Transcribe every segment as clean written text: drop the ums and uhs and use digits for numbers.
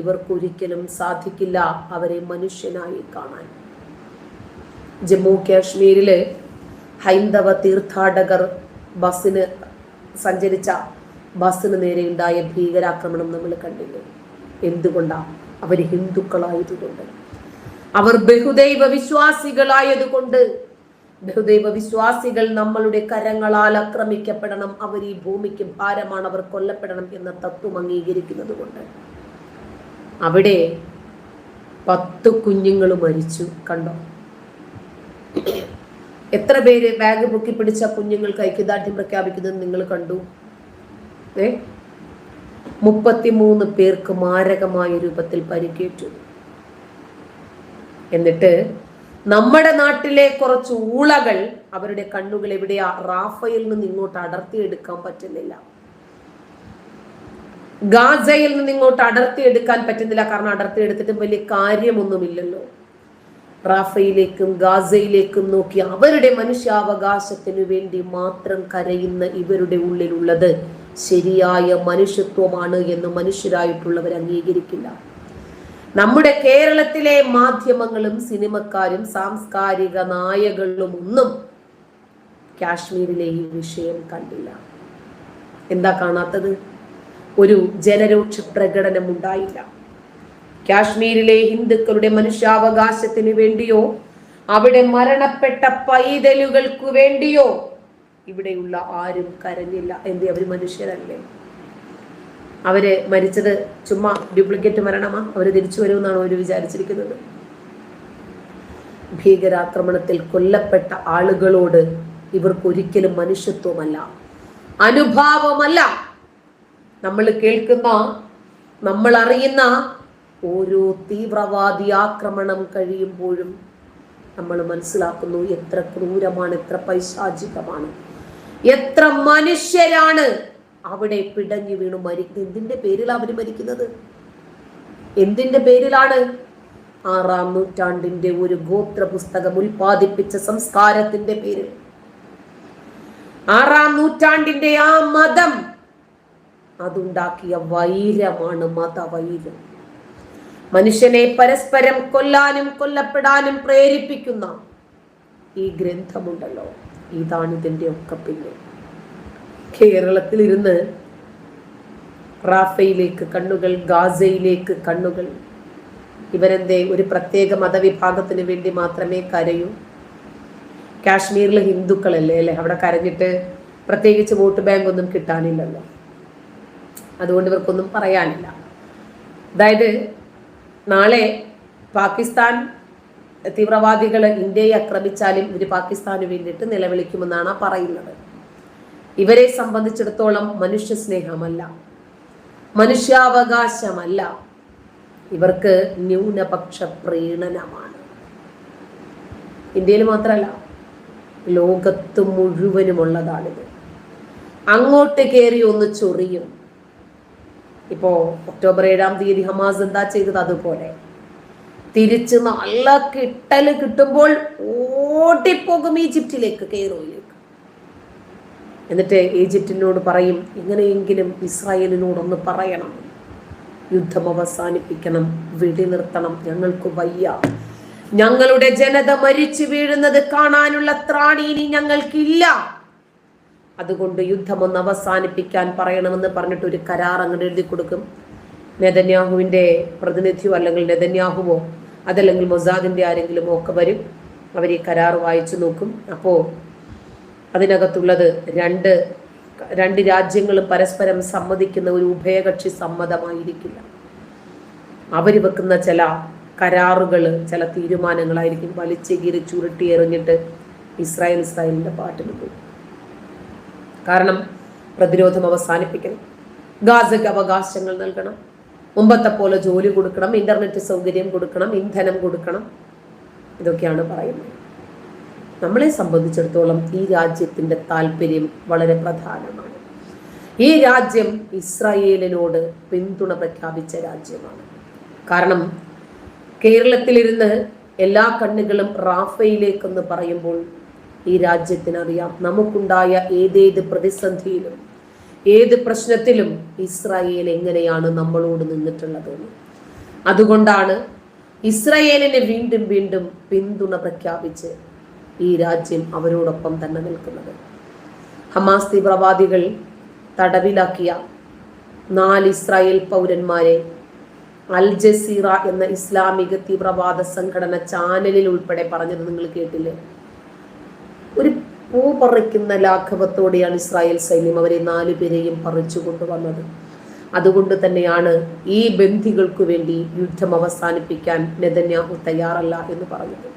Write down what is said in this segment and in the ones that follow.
ഇവർക്കൊരിക്കലും സാധിക്കില്ല അവരെ മനുഷ്യനായി കാണാൻ. ജമ്മു കാശ്മീരില് ഹൈന്ദവ തീർത്ഥാടകർ സഞ്ചരിച്ച ബസ്സിന് നേരെയുണ്ടായ ഭീകരാക്രമണം നമ്മൾ കണ്ടില്ലേ? എന്തുകൊണ്ടാണ്? അവർ ഹിന്ദുക്കളായതുകൊണ്ട്, അവർ ബഹുദൈവ വിശ്വാസികളായതുകൊണ്ട്. ബഹുദൈവ വിശ്വാസികൾ നമ്മളുടെ കരങ്ങളാൽ ആക്രമിക്കപ്പെടണം, അവർ ഈ ഭൂമിക്ക് ഭാരമാണ്, അവർ കൊല്ലപ്പെടണം എന്ന തത്വം അംഗീകരിക്കുന്നത് കൊണ്ട് അവിടെ 10 കുഞ്ഞുങ്ങൾ മരിച്ചു. കണ്ടോ? എത്ര പേര് ബാഗ് പൊക്കി പിടിച്ച കുഞ്ഞുങ്ങൾക്ക് ഐക്യദാർഢ്യം പ്രഖ്യാപിക്കുന്നത് നിങ്ങൾ കണ്ടു? 33 പേർക്ക് മാരകമായ രൂപത്തിൽ പരിക്കേറ്റു. എന്നിട്ട് നമ്മുടെ നാട്ടിലെ കുറച്ച് ഊളകൾ അവരുടെ കണ്ണുകൾ എവിടെയാ? റാഫയിൽ നിന്ന് ഇങ്ങോട്ട് അടർത്തിയെടുക്കാൻ പറ്റുന്നില്ല, ഗാസയിൽ നിന്ന് ഇങ്ങോട്ട് അടർത്തിയെടുക്കാൻ പറ്റുന്നില്ല. കാരണം അടർത്തിയെടുത്തിട്ടും വലിയ കാര്യമൊന്നുമില്ലല്ലോ. റാഫയിലേക്കും ഗാസയിലേക്കും നോക്കി അവരുടെ മനുഷ്യാവകാശത്തിനു വേണ്ടി മാത്രം കരയുന്ന ഇവരുടെ ഉള്ളിലുള്ളത് ശരിയായ മനുഷ്യത്വമാണ് എന്ന് മനുഷ്യരായിട്ടുള്ളവർ അംഗീകരിക്കില്ല. നമ്മുടെ കേരളത്തിലെ മാധ്യമങ്ങളും സിനിമക്കാരും സാംസ്കാരിക നായകളും ഒന്നും കാശ്മീരിലെ ഈ വിഷയം കണ്ടില്ല. എന്താ കാണാത്തത്? ഒരു ജനരോക്ഷ പ്രകടനം ഉണ്ടായില്ല. കാശ്മീരിലെ ഹിന്ദുക്കളുടെ മനുഷ്യാവകാശത്തിന് വേണ്ടിയോ അവിടെ മരണപ്പെട്ട പൈതലുകൾക്ക് വേണ്ടിയോ ഇവിടെയുള്ള ആരും കരഞ്ഞില്ല. എന്ത്? അവര് മനുഷ്യരല്ലേ? അവര് മരിച്ചത് ചുമ്മാ ഡ്യൂപ്ലിക്കേറ്റ് മരണമാ? അവര് തിരിച്ചു വരുമെന്നാണ് അവര് വിചാരിച്ചിരിക്കുന്നത്? ഭീകരാക്രമണത്തിൽ കൊല്ലപ്പെട്ട ആളുകളോട് ഇവർക്കൊരിക്കലും മനുഷ്യത്വമല്ല, അനുഭാവമല്ല. നമ്മൾ കേൾക്കുന്ന, നമ്മൾ അറിയുന്ന ഓരോ തീവ്രവാദി ആക്രമണം കഴിയുമ്പോഴും നമ്മൾ മനസ്സിലാക്കുന്നു എത്ര ക്രൂരമാണ്, എത്ര പൈശാചികമാണ്, എത്ര മനുഷ്യരാണ് അവിടെ പിടഞ്ഞു വീണു മരിക്കുന്നത്. എന്തിന്റെ പേരിലാണ് അവര് മരിക്കുന്നത്? എന്തിന്റെ പേരിലാണ്? 6-ാം നൂറ്റാണ്ടിന്റെ ഒരു ഗോത്ര പുസ്തകം ഉൽപ്പാദിപ്പിച്ച സംസ്കാരത്തിന്റെ പേരിൽ, 6-ാം നൂറ്റാണ്ടിന്റെ ആ മതം അതുണ്ടാക്കിയ വൈരമാണ് മതവൈരം. മനുഷ്യനെ പരസ്പരം കൊല്ലാനും കൊല്ലപ്പെടാനും പ്രേരിപ്പിക്കുന്ന ഈ ഗ്രന്ഥമുണ്ടല്ലോ, ഇതാണ് ഇതിന്റെ ഒക്കെ പിന്നെ. കേരളത്തിൽ ഇരുന്ന് റാഫയിലേക്ക് കണ്ണുകൾ, ഗാസയിലേക്ക് കണ്ണുകൾ. ഇവരെന്തേ ഒരു പ്രത്യേക മതവിഭാഗത്തിന് വേണ്ടി മാത്രമേ കരയൂ? കാശ്മീരിലെ ഹിന്ദുക്കളല്ലേ അല്ലേ? അവിടെ കരഞ്ഞിട്ട് പ്രത്യേകിച്ച് വോട്ട് ബാങ്ക് ഒന്നും കിട്ടാനില്ലല്ലോ, അതുകൊണ്ട് ഇവർക്കൊന്നും പറയാനില്ല. അതായത് നാളെ പാകിസ്ഥാൻ തീവ്രവാദികൾ ഇന്ത്യയെ ആക്രമിച്ചാലും ഇവർ പാകിസ്ഥാന് വേണ്ടിയിട്ട് നിലവിളിക്കുമെന്നാണ് പറയുന്നത്. ഇവരെ സംബന്ധിച്ചിടത്തോളം മനുഷ്യ സ്നേഹമല്ല, മനുഷ്യാവകാശമല്ല, ഇവർക്ക് ന്യൂനപക്ഷ പ്രീണനമാണ്. ഇന്ത്യയിൽ മാത്രമല്ല, ലോകത്ത് മുഴുവനുമുള്ളതാണിത്. അങ്ങോട്ട് കയറി ഒന്ന് ചൊറിയും. ഇപ്പോ ഒക്ടോബർ 7-ാം തീയതി ഹമാസ് എന്താ ചെയ്തത്? അതുപോലെ തിരിച്ച് നല്ല കിട്ടല് കിട്ടുമ്പോൾ ഓടിപ്പോകും ഈജിപ്തിലേക്ക്, കെയ്റോയിലേക്ക്. എന്നിട്ട് ഈജിപ്തിനോട് പറയും, എങ്ങനെയെങ്കിലും ഇസ്രായേലിനോടൊന്ന് പറയണം, യുദ്ധം അവസാനിപ്പിക്കണം, വെടി നിർത്തണം, ഞങ്ങൾക്ക് വയ്യ, ഞങ്ങളുടെ ജനത മരിച്ചു വീഴുന്നത് കാണാനുള്ള ത്രാണി ഇനി ഞങ്ങൾക്കില്ല, അതുകൊണ്ട് യുദ്ധം ഒന്ന് അവസാനിപ്പിക്കാൻ പറയണമെന്ന് പറഞ്ഞിട്ട് ഒരു കരാർ അങ്ങോട്ട് എഴുതി കൊടുക്കും. നെതന്യാഹുവിന്റെ പ്രതിനിധിയോ അല്ലെങ്കിൽ നെതന്യാഹുവോ അതല്ലെങ്കിൽ മൊസാദിന്റെ ആരെങ്കിലും ഒക്കെ വരും. അവർ ഈ കരാർ വായിച്ചു നോക്കും. അപ്പോൾ അതിനകത്തുള്ളത് രണ്ട് രാജ്യങ്ങളും പരസ്പരം സമ്മതിക്കുന്ന ഒരു ഉഭയകക്ഷി സമ്മതമായിരിക്കില്ല. അവർ വെക്കുന്ന ചില കരാറുകൾ, ചില തീരുമാനങ്ങളായിരിക്കും. വലിച്ചു കീറി ചുരുട്ടി എറിഞ്ഞിട്ട് ഇസ്രായേലിന്റെ പാട്ടിന് പോയി. കാരണം പ്രതിരോധം അവസാനിപ്പിക്കണം, ഗാസയ്ക്ക് അവകാശങ്ങൾ നൽകണം, മുമ്പത്തെ പോലെ ജോലി കൊടുക്കണം, ഇന്റർനെറ്റ് സൗകര്യം കൊടുക്കണം, ഇന്ധനം കൊടുക്കണം, ഇതൊക്കെയാണ് പറയുന്നത്. നമ്മളെ സംബന്ധിച്ചിടത്തോളം ഈ രാജ്യത്തിന്റെ താല്പര്യം വളരെ പ്രധാനമാണ്. ഈ രാജ്യം ഇസ്രായേലിനോട് പിന്തുണ പ്രഖ്യാപിച്ച രാജ്യമാണ്. കാരണം കേരളത്തിലിരുന്ന് എല്ലാ കണ്ണുകളും റാഫയിലേക്കെന്ന് പറയുമ്പോൾ ഈ രാജ്യത്തിനറിയാം നമുക്കുണ്ടായ ഏതേത് പ്രതിസന്ധിയിലും ഏത് പ്രശ്നത്തിലും ഇസ്രായേൽ എങ്ങനെയാണ് നമ്മളോട് നിന്നിട്ടുള്ളതെന്ന്. അതുകൊണ്ടാണ് ഇസ്രായേലിനെ വീണ്ടും വീണ്ടും പിന്തുണ പ്രഖ്യാപിച്ച് ഈ രാജ്യം അവരോടൊപ്പം തന്നെ നിൽക്കുന്നത്. ഹമാസ് തീവ്രവാദികൾ തടവിലാക്കിയ 4 ഇസ്രായേൽ പൗരന്മാരെ അൽ ജസീറ എന്ന ഇസ്ലാമിക തീവ്രവാദ സംഘടന ചാനലിൽ ഉൾപ്പെടെ പറഞ്ഞത് നിങ്ങൾ കേട്ടില്ലേ? ഒരു പൂ പറിക്കുന്ന ലാഘവത്തോടെയാണ് ഇസ്രായേൽ സൈന്യം അവരെ 4 പേരെയും പറിച്ചു കൊണ്ടുവന്നത്. അതുകൊണ്ട് തന്നെയാണ് ഈ ബന്ദികൾക്കു വേണ്ടി യുദ്ധം അവസാനിപ്പിക്കാൻ നെതന്യാഹു തയ്യാറല്ല എന്ന് പറഞ്ഞത്.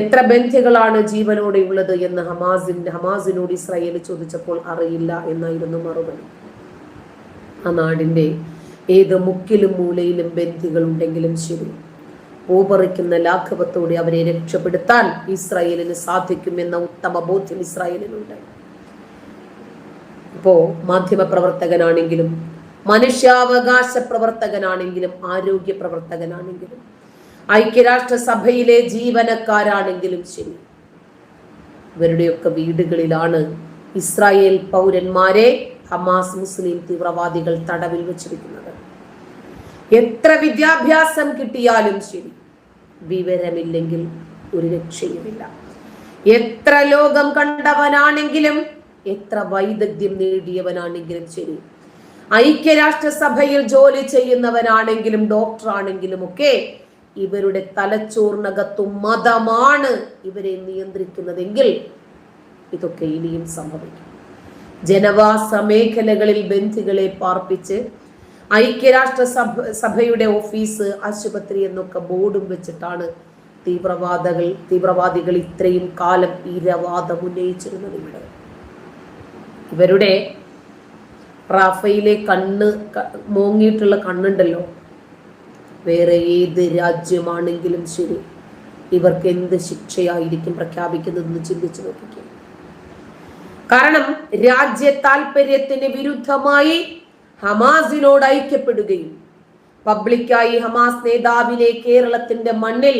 എത്ര ബന്ദികളാണ് ജീവനോടെയുള്ളത് എന്ന് ഹമാസിനോട് ഇസ്രായേൽ ചോദിച്ചപ്പോൾ അറിയില്ല എന്നായിരുന്നു മറുപടി. ആ നാടിന്റെ ഏത് മുക്കിലും മൂലയിലും ബന്ദികൾ ഉണ്ടെങ്കിലും ശരി, പൂപറിക്കുന്ന ലാഘവത്തോടെ അവരെ രക്ഷപ്പെടുത്താൻ ഇസ്രായേലിന് സാധിക്കുമെന്ന ഉത്തമ ബോധ്യം ഇസ്രായേലിനുണ്ട്. ഇപ്പോ മാധ്യമ പ്രവർത്തകനാണെങ്കിലും മനുഷ്യാവകാശ പ്രവർത്തകനാണെങ്കിലും ആരോഗ്യ പ്രവർത്തകനാണെങ്കിലും ഐക്യരാഷ്ട്രസഭയിലെ ജീവനക്കാരാണെങ്കിലും ശരി, ഇവരുടെയൊക്കെ വീടുകളിലാണ് ഇസ്രായേൽ പൗരന്മാരെ ഹമാസ് മുസ്ലിം തീവ്രവാദികൾ തടവിൽ വെച്ചിരിക്കുന്നത്. എത്ര വിദ്യാഭ്യാസം കിട്ടിയാലും ശരി, വിവരമില്ലെങ്കിൽ ഒരു രക്ഷയുമില്ല. എത്ര ലോകം കണ്ടവനാണെങ്കിലും എത്ര വൈദഗ്ധ്യം നേടിയവനാണെങ്കിലും ശരി, ഐക്യരാഷ്ട്രസഭയിൽ ജോലി ചെയ്യുന്നവനാണെങ്കിലും ഡോക്ടറാണെങ്കിലും ഒക്കെ ഇവരുടെ തലച്ചോറിനകത്തു മതമാണ് ഇവരെ നിയന്ത്രിക്കുന്നതെങ്കിൽ ഇതൊക്കെ ഇനിയും സംഭവിക്കും. ജനവാസ മേഖലകളിൽ ബന്ദികളെ പാർപ്പിച്ച് ഐക്യരാഷ്ട്രസഭയുടെ ഓഫീസ്, ആശുപത്രി എന്നൊക്കെ ബോർഡും വെച്ചിട്ടാണ് തീവ്രവാദികൾ ഇത്രയും കാലം ഇരവാദം ഉന്നയിച്ചിരുന്നത്. ഇവരുടെ റാഫയിലെ മോങ്ങിയിട്ടുള്ള കണ്ണുണ്ടല്ലോ, വേറെ ഏത് രാജ്യമാണെങ്കിലും ശരി ഇവർക്ക് എന്ത് ശിക്ഷയായിരിക്കും പ്രഖ്യാപിക്കുന്നതെന്ന് ചിന്തിച്ചു നോക്കിക്കുക. കാരണം രാജ്യ താല്പര്യത്തിന് വിരുദ്ധമായി ഹമാസിനോട് ഐക്യപ്പെടുകയും പബ്ലിക്കായി ഹമാസ് നേതാവിനെ കേരളത്തിന്റെ മണ്ണിൽ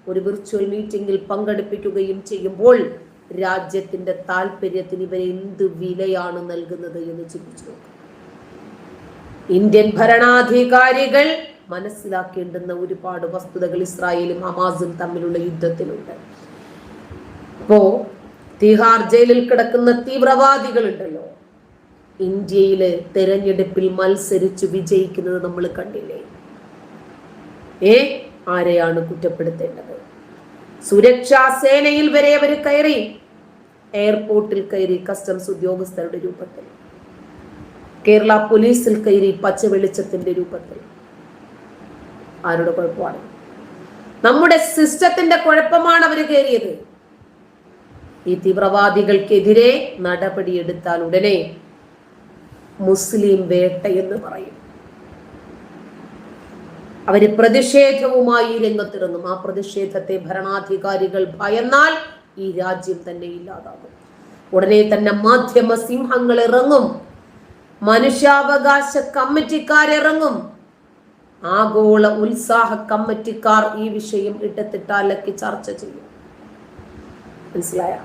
ഒരു വിർച്വൽ മീറ്റിംഗിൽ പങ്കെടുപ്പിക്കുകയും ചെയ്യുമ്പോൾ രാജ്യത്തിന്റെ താല്പര്യത്തിന് ഇവർ എന്ത് വിലയാണ് നൽകുന്നത് എന്ന് ചിന്തിച്ചു നോക്കുക. ഇന്ത്യൻ ഭരണാധികാരികൾ മനസ്സിലാക്കേണ്ടുന്ന ഒരുപാട് വസ്തുതകൾ ഇസ്രായേലും ഹമാസും തമ്മിലുള്ള യുദ്ധത്തിലുണ്ട്. ഇപ്പോ തിഹാർ ജയിലിൽ കിടക്കുന്ന തീവ്രവാദികൾ ഉണ്ടല്ലോ, ഇന്ത്യയില് തെരഞ്ഞെടുപ്പിൽ മത്സരിച്ചു വിജയിക്കുന്നത് നമ്മൾ കണ്ടില്ലേ? ആരെയാണ് കുറ്റപ്പെടുത്തേണ്ടത്? സുരക്ഷാ സേനയിൽ വരെ അവർ കയറി, എയർപോർട്ടിൽ കയറി കസ്റ്റംസ് ഉദ്യോഗസ്ഥരുടെ രൂപത്തിൽ, കേരള പോലീസിൽ കയറി പച്ച വെളിച്ചത്തിന്റെ രൂപത്തിൽ. ആരുടെ കുഴപ്പമാണ്? നമ്മുടെ സിസ്റ്റത്തിന്റെ കുഴപ്പമാണ് അവർ കയറിയത്. ഈ തീവ്രവാദികൾക്കെതിരെ നടപടിയെടുത്താൽ ഉടനെ മുസ്ലിം വേട്ട എന്ന് പറയും. അവര് പ്രതിഷേധവുമായി രംഗത്തിറങ്ങും. ആ പ്രതിഷേധത്തെ ഭരണാധികാരികൾ ഭയന്നാൽ ഈ രാജ്യം തന്നെ ഇല്ലാതാകും. ഉടനെ തന്നെ മാധ്യമ സിംഹങ്ങൾ ഇറങ്ങും, മനുഷ്യാവകാശ കമ്മിറ്റിക്കാരിറങ്ങും, ആഗോള ഉത്സാഹ കമ്മിറ്റിക്കാർ ഈ വിഷയം ഇട്ടത്തിട്ടാലൊക്കെ ചർച്ച ചെയ്യും. മനസ്സിലായ?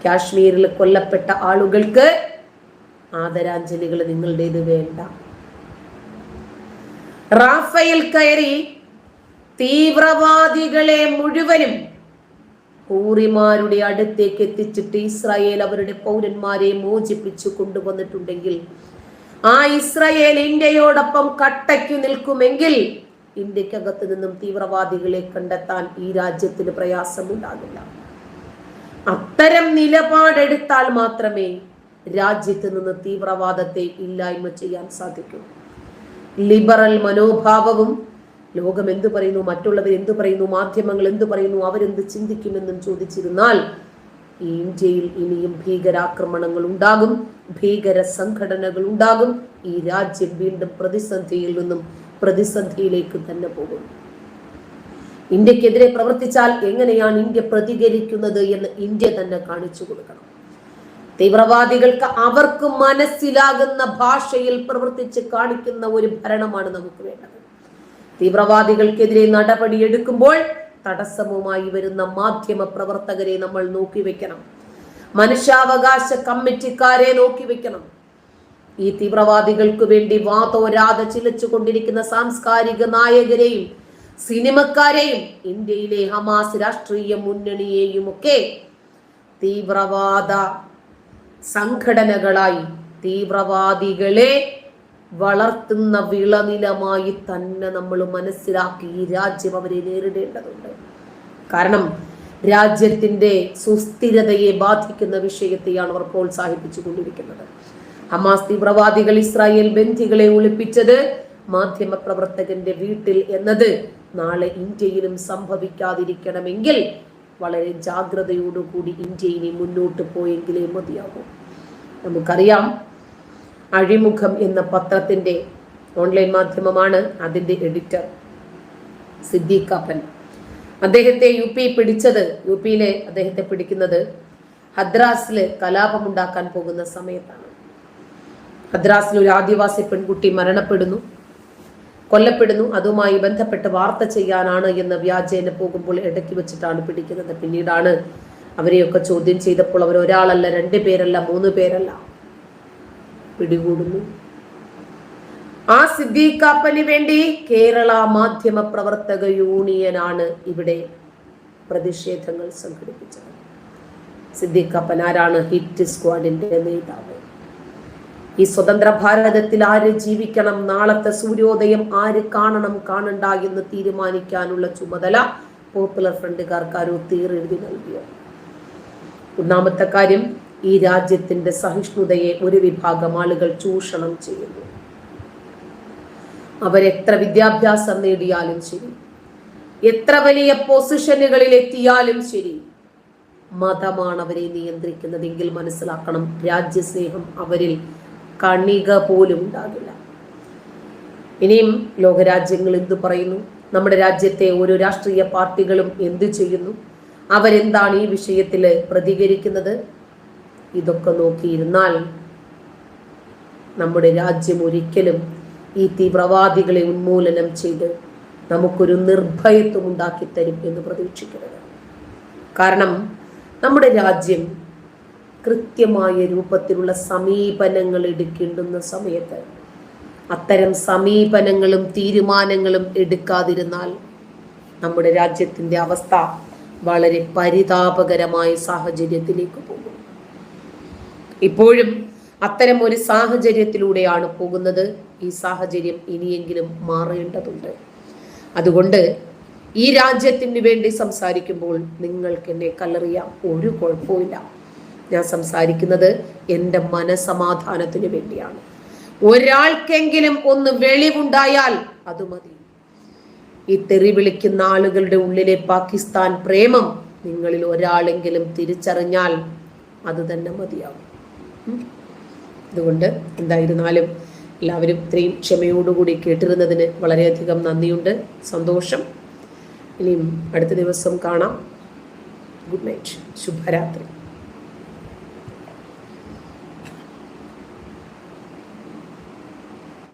കാശ്മീരിൽ കൊല്ലപ്പെട്ട ആളുകൾക്ക് ആദരാഞ്ജലികൾ നിങ്ങളുടേത് വേണ്ട. റാഫയിൽ കയറി തീവ്രവാദികളെ മുഴുവനും ഹൂറിമാരുടെ അടുത്തേക്ക് എത്തിച്ചിട്ട് ഇസ്രായേൽ അവരുടെ പൗരന്മാരെ മോചിപ്പിച്ചു കൊണ്ടുവന്നിട്ടുണ്ടെങ്കിൽ ആ ഇസ്രായേൽ ഇന്ത്യയോടൊപ്പം കട്ടയ്ക്കു നിൽക്കുമെങ്കിൽ ഇന്ത്യക്കകത്ത് നിന്നും തീവ്രവാദികളെ കണ്ടെത്താൻ ഈ രാജ്യത്തിന് പ്രയാസമുണ്ടാകില്ല. അത്തരം നിലപാടെടുത്താൽ മാത്രമേ രാജ്യത്ത് നിന്ന് തീവ്രവാദത്തെ ഇല്ലായ്മ ചെയ്യാൻ സാധിക്കൂ. ലിബറൽ മനോഭാവവും ലോകം എന്തു പറയുന്നു, മറ്റുള്ളവർ എന്തു പറയുന്നു, മാധ്യമങ്ങൾ എന്തു പറയുന്നു, അവരെന്ത് ചിന്തിക്കുമെന്നും ചോദിച്ചിരുന്നാൽ ഈ ഇന്ത്യയിൽ ഇനിയും ഭീകരാക്രമണങ്ങൾ ഉണ്ടാകും, ഭീകര സംഘടനകൾ ഉണ്ടാകും. ഈ രാജ്യം വീണ്ടും പ്രതിസന്ധിയിൽ നിന്നും പ്രതിസന്ധിയിലേക്ക് തന്നെ പോകും. ഇന്ത്യക്കെതിരെ പ്രവർത്തിച്ചാൽ എങ്ങനെയാണ് ഇന്ത്യ പ്രതികരിക്കുന്നത് എന്ന് ഇന്ത്യ തന്നെ കാണിച്ചു കൊടുക്കണം. തീവ്രവാദികൾക്ക് അവർക്ക് മനസ്സിലാകുന്ന ഭാഷയിൽ പ്രവർത്തിച്ച് കാണിക്കുന്ന ഒരു ഭരണമാണ് നമുക്ക് വേണ്ടത്. തീവ്രവാദികൾക്കെതിരെ നടപടിയെടുക്കുമ്പോൾ തടസ്സവുമായി വരുന്ന മാധ്യമ പ്രവർത്തകരെ നമ്മൾ നോക്കി വെക്കണം, മനുഷ്യാവകാശ കമ്മിറ്റിക്കാരെ നോക്കി വെക്കണം. ഈ തീവ്രവാദികൾക്ക് വേണ്ടി വാതോരാതെ ചിലച്ചുകൊണ്ടിരിക്കുന്ന സാംസ്കാരിക നായകരെയും സിനിമക്കാരെയും ഇന്ത്യയിലെ ഹമാസ് രാഷ്ട്രീയ മുന്നണിയെയും ഒക്കെ തീവ്രവാദ സംഘടനകളായി തീവ്രവാദികളെ വളർത്തുന്ന വിളനിലമായി തന്നെ നമ്മൾ മനസ്സിലാക്കി ഈ രാജ്യം അവരെ നേരിടേണ്ടതുണ്ട്. കാരണം രാജ്യത്തിന്റെ സുസ്ഥിരതയെ ബാധിക്കുന്ന വിഷയത്തെയാണ് അവർ പ്രോത്സാഹിപ്പിച്ചു കൊണ്ടിരിക്കുന്നത്. ഹമാസ് തീവ്രവാദികൾ ഇസ്രായേൽ ബന്ധികളെ ഒളിപ്പിച്ചത് മാധ്യമ പ്രവർത്തകന്റെ വീട്ടിൽ എന്നത് നാളെ ഇന്ത്യയിലും സംഭവിക്കാതിരിക്കണമെങ്കിൽ വളരെ ജാഗ്രതയോടുകൂടി ഇന്ത്യ ഇനി മുന്നോട്ട് പോയെങ്കിലേ മതിയാകും. നമുക്കറിയാം, അഴിമുഖം എന്ന പത്രത്തിന്റെ ഓൺലൈൻ മാധ്യമമാണ് അതിന്റെ എഡിറ്റർ സിദ്ദീഖ് കാപ്പൻ. അദ്ദേഹത്തെ യു പിയിലെ അദ്ദേഹത്തെ പിടിക്കുന്നത് ഹദ്രാസില് കലാപമുണ്ടാക്കാൻ പോകുന്ന സമയത്താണ്. ഹദ്രാസിൽ ഒരു ആദിവാസി പെൺകുട്ടി കൊല്ലപ്പെടുന്നു. അതുമായി ബന്ധപ്പെട്ട് വാർത്ത ചെയ്യാനാണ് എന്ന വ്യാജേന പോകുമ്പോൾ ഇടയ്ക്ക് വെച്ചിട്ടാണ് പിടിക്കുന്നത്. പിന്നീടാണ് അവരെയൊക്കെ ചോദ്യം ചെയ്തപ്പോൾ അവർ ഒരാളല്ല, 2 പേരല്ല, 3 പേരല്ല പിടികൂടുന്നു. ആ സിദ്ദീഖ് കാപ്പന് വേണ്ടി കേരള മാധ്യമ പ്രവർത്തക യൂണിയനാണ് ഇവിടെ പ്രതിഷേധങ്ങൾ സംഘടിപ്പിച്ചത്. സിദ്ദീഖ് കാപ്പൻ ആരാണ്? ഹിറ്റ് സ്ക്വാഡിന്റെ നേതാവ്. ഈ സ്വതന്ത്ര ഭാരതത്തിൽ ആര് ജീവിക്കണം, നാളത്തെ സൂര്യോദയം ആര് കാണണം കാണണ്ട എന്ന് തീരുമാനിക്കാനുള്ള ചുമതല പോപ്പുലർ ഫ്രണ്ടുകാർക്ക് ആരോ തീരെഴുതി നൽകിയോ? ഒന്നാമത്തെ കാര്യം, ഈ രാജ്യത്തിന്റെ സഹിഷ്ണുതയെ ഒരു വിഭാഗം ആളുകൾ ചൂഷണം ചെയ്യുന്നു. അവരെത്ര വിദ്യാഭ്യാസം നേടിയാലും ശരി, എത്ര വലിയ പൊസിഷനുകളിൽ എത്തിയാലും ശരി, മതമാണ് അവരെ നിയന്ത്രിക്കുന്നതെങ്കിൽ മനസ്സിലാക്കണം, രാജ്യസ്നേഹം അവരിൽ കണിക പോലും ഉണ്ടാകില്ല. ഇനിയും ലോകരാജ്യങ്ങൾ എന്തു പറയുന്നു, നമ്മുടെ രാജ്യത്തെ ഓരോ രാഷ്ട്രീയ പാർട്ടികളും എന്തു ചെയ്യുന്നു, അവരെന്താണ് ഈ വിഷയത്തിൽ പ്രതികരിക്കുന്നത്, ഇതൊക്കെ നോക്കിയിരുന്നാൽ നമ്മുടെ രാജ്യം ഒരിക്കലും ഈ തീവ്രവാദികളെ ഉന്മൂലനം ചെയ്ത് നമുക്കൊരു നിർഭയത്വം ഉണ്ടാക്കി തരും എന്ന് പ്രതീക്ഷിക്കരുത്. കാരണം നമ്മുടെ രാജ്യം കൃത്യമായ രൂപത്തിലുള്ള സമീപനങ്ങൾ എടുക്കേണ്ടുന്ന സമയത്ത് അത്തരം സമീപനങ്ങളും തീരുമാനങ്ങളും എടുക്കാതിരുന്നാൽ നമ്മുടെ രാജ്യത്തിന്റെ അവസ്ഥ വളരെ പരിതാപകരമായ സാഹചര്യത്തിലേക്ക് പോകും. ഇപ്പോഴും അത്തരം ഒരു സാഹചര്യത്തിലൂടെയാണ് പോകുന്നത്. ഈ സാഹചര്യം ഇനിയെങ്കിലും മാറേണ്ടതുണ്ട്. അതുകൊണ്ട് ഈ രാജ്യത്തിന് വേണ്ടി സംസാരിക്കുമ്പോൾ നിങ്ങൾക്ക് എന്നെ കല്ലെറിയാം, ഒരു കുഴപ്പമില്ല. ഞാൻ സംസാരിക്കുന്നത് എൻ്റെ മനസമാധാനത്തിന് വേണ്ടിയാണ്. ഒരാൾക്കെങ്കിലും ഒന്ന് വെളിവുണ്ടായാൽ അത് മതി. ഈ തെറി വിളിക്കുന്ന ആളുകളുടെ ഉള്ളിലെ പാകിസ്ഥാൻ പ്രേമം നിങ്ങളിൽ ഒരാളെങ്കിലും തിരിച്ചറിഞ്ഞാൽ അത് തന്നെ മതിയാവും. അതുകൊണ്ട് എന്തായിരുന്നാലും എല്ലാവരും ഇത്രയും ക്ഷമയോടുകൂടി കേട്ടിരുന്നതിന് വളരെയധികം നന്ദിയുണ്ട്, സന്തോഷം. ഇനിയും അടുത്ത ദിവസം കാണാം. ഗുഡ് നൈറ്റ്, ശുഭരാത്രി.